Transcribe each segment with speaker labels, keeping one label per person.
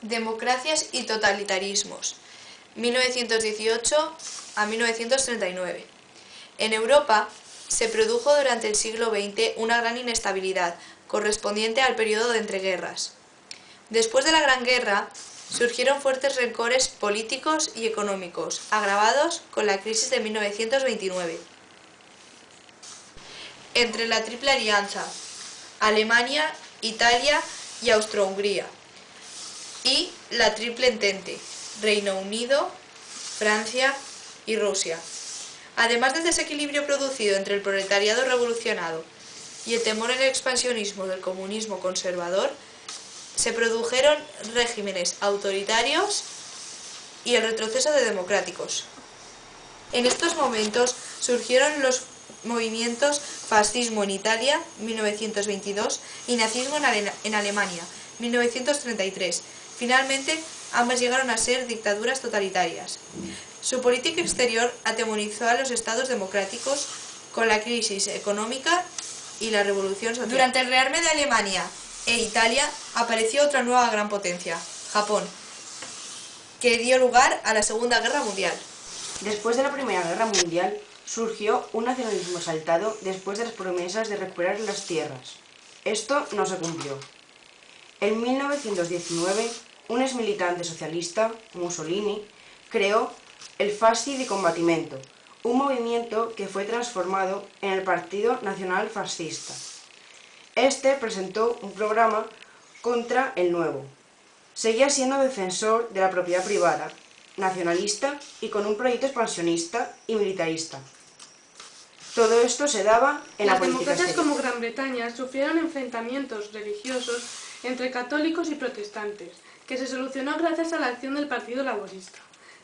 Speaker 1: Democracias y totalitarismos, 1918 a 1939. En Europa se produjo durante el siglo XX una gran inestabilidad, correspondiente al periodo de entreguerras. Después de la Gran Guerra, surgieron fuertes rencores políticos y económicos, agravados con la crisis de 1929. Entre la Triple Alianza, Alemania, Italia y Austro-Hungría, y la Triple Entente, Reino Unido, Francia y Rusia. Además del desequilibrio producido entre el proletariado revolucionado y el temor al expansionismo del comunismo conservador, se produjeron regímenes autoritarios y el retroceso de democráticos. En estos momentos surgieron los movimientos fascismo en Italia, 1922, y nazismo en Alemania, 1933. Finalmente, ambas llegaron a ser dictaduras totalitarias. Su política exterior atemorizó a los estados democráticos con la crisis económica y la revolución social. Durante el rearme de Alemania e Italia apareció otra nueva gran potencia, Japón, que dio lugar a la Segunda Guerra Mundial.
Speaker 2: Después de la Primera Guerra Mundial, surgió un nacionalismo exaltado después de las promesas de recuperar las tierras. Esto no se cumplió. En 1919, un exmilitante socialista, Mussolini, creó el Fasci di Combattimento, un movimiento que fue transformado en el Partido Nacional Fascista. Este presentó un programa contra el nuevo. Seguía siendo defensor de la propiedad privada, nacionalista y con un proyecto expansionista y militarista. Todo esto se daba en la política exterior.
Speaker 3: Las democracias como Gran Bretaña sufrieron enfrentamientos religiosos entre católicos y protestantes, que se solucionó gracias a la acción del Partido Laborista.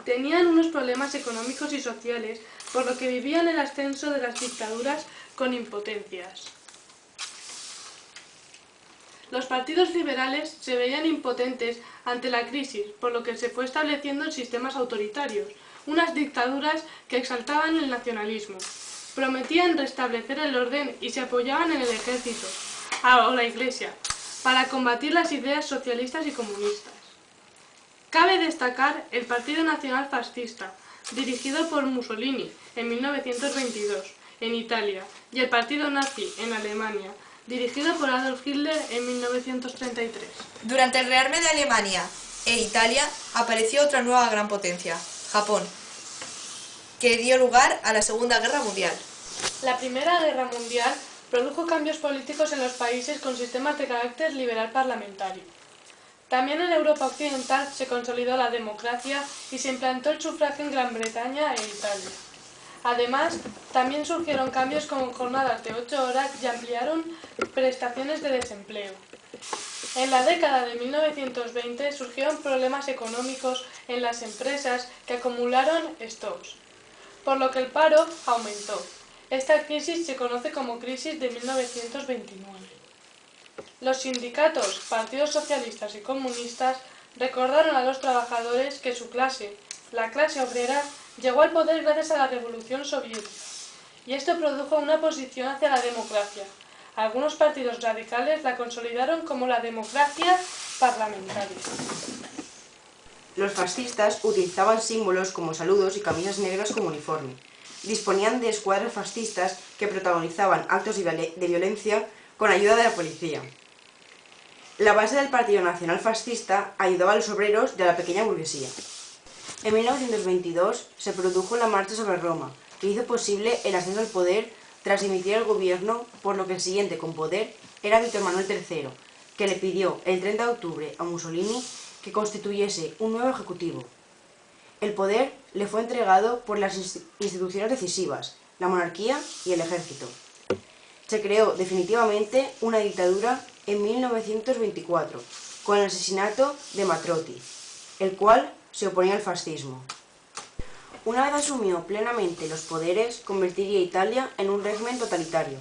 Speaker 3: Tenían unos problemas económicos y sociales, por lo que vivían el ascenso de las dictaduras con impotencias. Los partidos liberales se veían impotentes ante la crisis, por lo que se fue estableciendo sistemas autoritarios, unas dictaduras que exaltaban el nacionalismo, prometían restablecer el orden y se apoyaban en el ejército o la Iglesia para combatir las ideas socialistas y comunistas. Cabe destacar el Partido Nacional Fascista, dirigido por Mussolini en 1922 en Italia, y el Partido Nazi en Alemania, dirigido por Adolf Hitler en 1933.
Speaker 1: Durante el rearme de Alemania e Italia apareció otra nueva gran potencia, Japón, que dio lugar a la Segunda Guerra Mundial.
Speaker 3: La Primera Guerra Mundial produjo cambios políticos en los países con sistemas de carácter liberal parlamentario. También en Europa Occidental se consolidó la democracia y se implantó el sufragio en Gran Bretaña e Italia. Además, también surgieron cambios como jornadas de 8 horas y ampliaron prestaciones de desempleo. En la década de 1920 surgieron problemas económicos en las empresas que acumularon stocks, por lo que el paro aumentó. Esta crisis se conoce como crisis de 1929. Los sindicatos, partidos socialistas y comunistas recordaron a los trabajadores que su clase, la clase obrera, llegó al poder gracias a la Revolución Soviética, y esto produjo una oposición hacia la democracia. Algunos partidos radicales la consolidaron como la democracia parlamentaria.
Speaker 2: Los fascistas utilizaban símbolos como saludos y camisas negras como uniforme. Disponían de escuadras fascistas que protagonizaban actos de violencia con ayuda de la policía. La base del Partido Nacional Fascista ayudaba a los obreros y a la pequeña burguesía. En 1922 se produjo la Marcha sobre Roma, que hizo posible el ascenso al poder tras dimitir el gobierno, por lo que el siguiente con poder era Víctor Manuel III, que le pidió el 30 de octubre a Mussolini que constituyese un nuevo ejecutivo. El poder le fue entregado por las instituciones decisivas, la monarquía y el ejército. Se creó definitivamente una dictadura en 1924, con el asesinato de Matrotti, el cual se oponía al fascismo. Una vez asumió plenamente los poderes, convertiría a Italia en un régimen totalitario.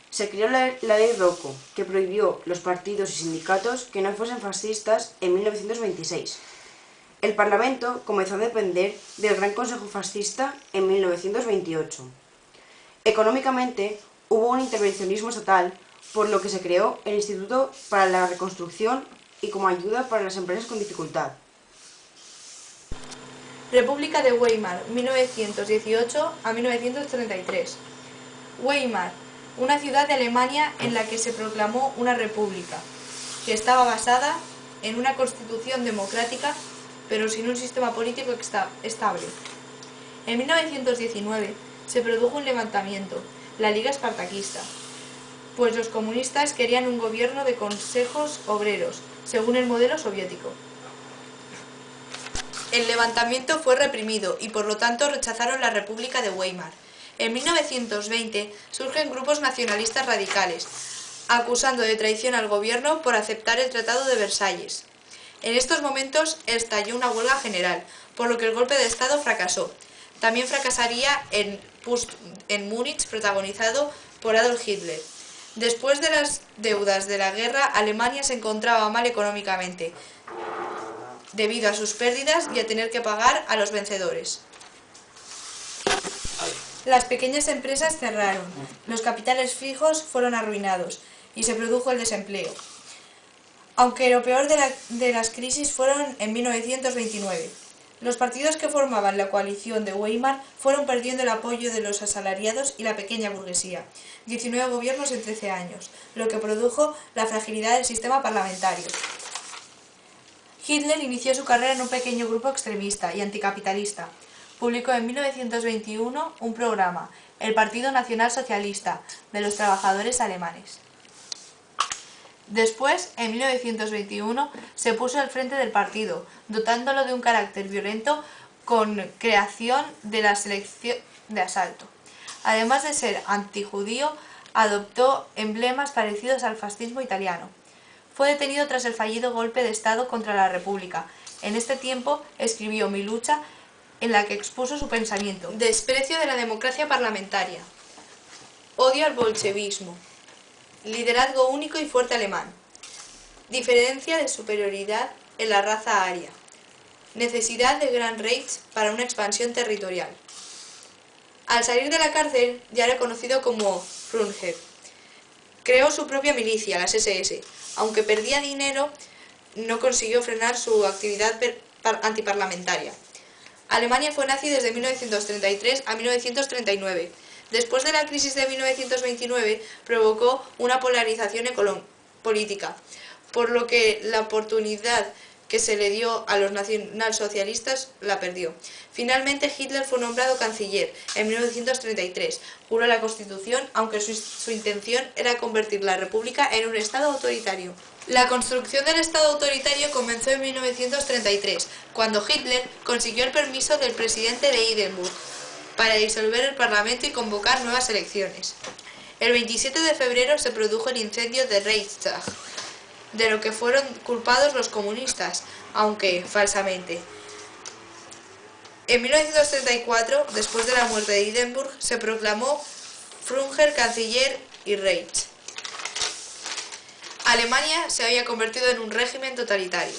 Speaker 2: Se creó la ley Rocco, que prohibió los partidos y sindicatos que no fuesen fascistas en 1926. El Parlamento comenzó a depender del Gran Consejo Fascista en 1928. Económicamente, hubo un intervencionismo estatal, por lo que se creó el Instituto para la Reconstrucción y como ayuda para las empresas con dificultad.
Speaker 1: República de Weimar, 1918 a 1933. Weimar, una ciudad de Alemania en la que se proclamó una república, que estaba basada en una constitución democrática, pero sin un sistema político estable. En 1919 se produjo un levantamiento, la Liga Espartaquista, pues los comunistas querían un gobierno de consejos obreros, según el modelo soviético. El levantamiento fue reprimido y por lo tanto rechazaron la República de Weimar. En 1920 surgen grupos nacionalistas radicales, acusando de traición al gobierno por aceptar el Tratado de Versalles. En estos momentos estalló una huelga general, por lo que el golpe de Estado fracasó. También fracasaría en Múnich, protagonizado por Adolf Hitler. Después de las deudas de la guerra, Alemania se encontraba mal económicamente, debido a sus pérdidas y a tener que pagar a los vencedores. Las pequeñas empresas cerraron, los capitales fijos fueron arruinados y se produjo el desempleo. Aunque lo peor de las crisis fueron en 1929. Los partidos que formaban la coalición de Weimar fueron perdiendo el apoyo de los asalariados y la pequeña burguesía. 19 gobiernos en 13 años, lo que produjo la fragilidad del sistema parlamentario. Hitler inició su carrera en un pequeño grupo extremista y anticapitalista. Publicó en 1921 un programa, el Partido Nacional Socialista de los Trabajadores Alemanes. Después, en 1921, se puso al frente del partido, dotándolo de un carácter violento con creación de la selección de asalto. Además de ser antijudío, adoptó emblemas parecidos al fascismo italiano. Fue detenido tras el fallido golpe de Estado contra la República. En este tiempo escribió Mi lucha, en la que expuso su pensamiento. Desprecio de la democracia parlamentaria. Odio al bolchevismo. Liderazgo único y fuerte alemán. Diferencia de superioridad en la raza aria. Necesidad del Gran Reich para una expansión territorial. Al salir de la cárcel ya era conocido como Frunher. Creó su propia milicia, las SS. Aunque perdía dinero, no consiguió frenar su actividad antiparlamentaria. Alemania fue nazi desde 1933 a 1939. Después de la crisis de 1929 provocó una polarización política, por lo que la oportunidad que se le dio a los nacionalsocialistas la perdió. Finalmente Hitler fue nombrado canciller en 1933. Juró la Constitución, aunque su intención era convertir la República en un Estado autoritario. La construcción del Estado autoritario comenzó en 1933, cuando Hitler consiguió el permiso del presidente de Hindenburg para disolver el Parlamento y convocar nuevas elecciones. El 27 de febrero se produjo el incendio de Reichstag, de lo que fueron culpados los comunistas, aunque falsamente. En 1934, después de la muerte de Hindenburg, se proclamó Frunher canciller y Reich. Alemania se había convertido en un régimen totalitario.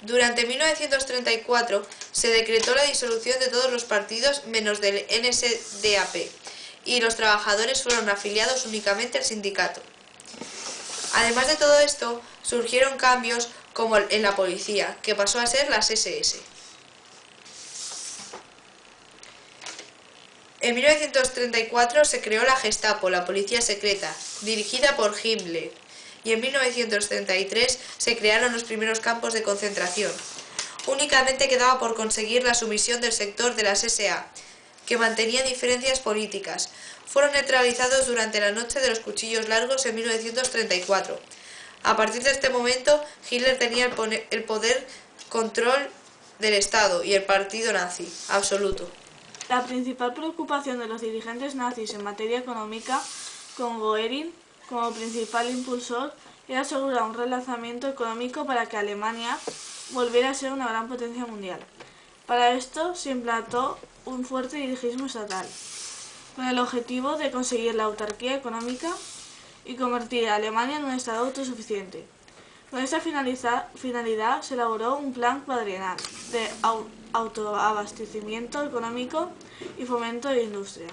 Speaker 1: Durante 1934 se decretó la disolución de todos los partidos menos del NSDAP y los trabajadores fueron afiliados únicamente al sindicato. Además de todo esto, surgieron cambios como en la policía, que pasó a ser las SS. En 1934 se creó la Gestapo, la policía secreta, dirigida por Himmler, y en 1933 se crearon los primeros campos de concentración. Únicamente quedaba por conseguir la sumisión del sector de las SA, que mantenía diferencias políticas. Fueron neutralizados durante la noche de los cuchillos largos en 1934. A partir de este momento, Hitler tenía el poder control del Estado y el partido nazi absoluto.
Speaker 3: La principal preocupación de los dirigentes nazis en materia económica, con Göring como principal impulsor, era asegurar un relanzamiento económico para que Alemania volviera a ser una gran potencia mundial. Para esto se implantó un fuerte dirigismo estatal, con el objetivo de conseguir la autarquía económica y convertir a Alemania en un estado autosuficiente. Con esta finalidad se elaboró un plan cuadrienal de autoabastecimiento económico y fomento de industria.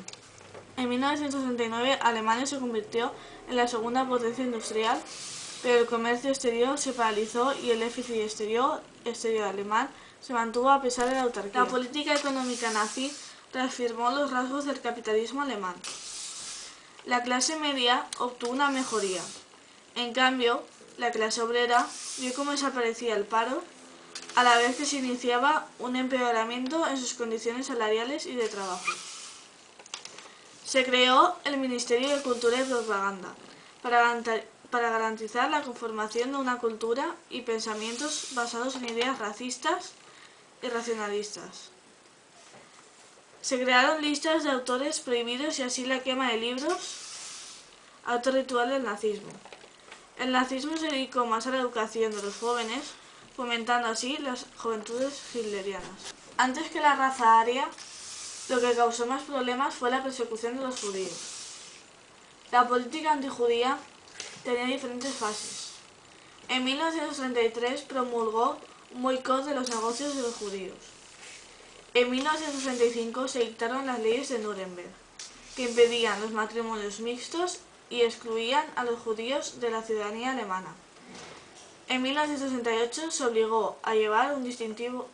Speaker 3: En 1939 Alemania se convirtió en la segunda potencia industrial
Speaker 4: pero el comercio exterior se paralizó y el déficit exterior alemán se mantuvo a pesar de la autarquía. La política económica nazi reafirmó los rasgos del capitalismo alemán. La clase media obtuvo una mejoría. En cambio, la clase obrera vio cómo desaparecía el paro, a la vez que se iniciaba un empeoramiento en sus condiciones salariales y de trabajo. Se creó el Ministerio de Cultura y Propaganda para garantizar la conformación de una cultura y pensamientos basados en ideas racistas y racionalistas. Se crearon listas de autores prohibidos y así la quema de libros, acto ritual del nazismo. El nazismo se dedicó más a la educación de los jóvenes, fomentando así las juventudes hitlerianas. Antes que la raza aria, lo que causó más problemas fue la persecución de los judíos. La política antijudía tenía diferentes fases. En 1933 promulgó un boicot de los negocios de los judíos. En 1935 se dictaron las leyes de Nuremberg, que impedían los matrimonios mixtos y excluían a los judíos de la ciudadanía alemana. En 1968 se obligó a llevar un distintivo.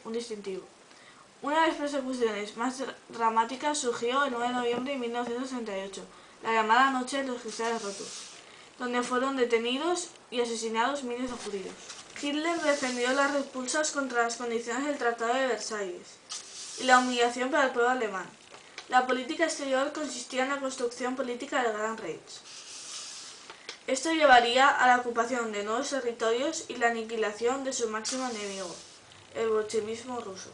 Speaker 4: Una de las persecuciones más dramáticas surgió el 9 de noviembre de 1968, la llamada Noche de los Cristales Rotos, donde fueron detenidos y asesinados miles de judíos. Hitler defendió las repulsas contra las condiciones del Tratado de Versalles y la humillación para el pueblo alemán. La política exterior consistía en la construcción política del Gran Reich. Esto llevaría a la ocupación de nuevos territorios y la aniquilación de su máximo enemigo, el bolchevismo ruso.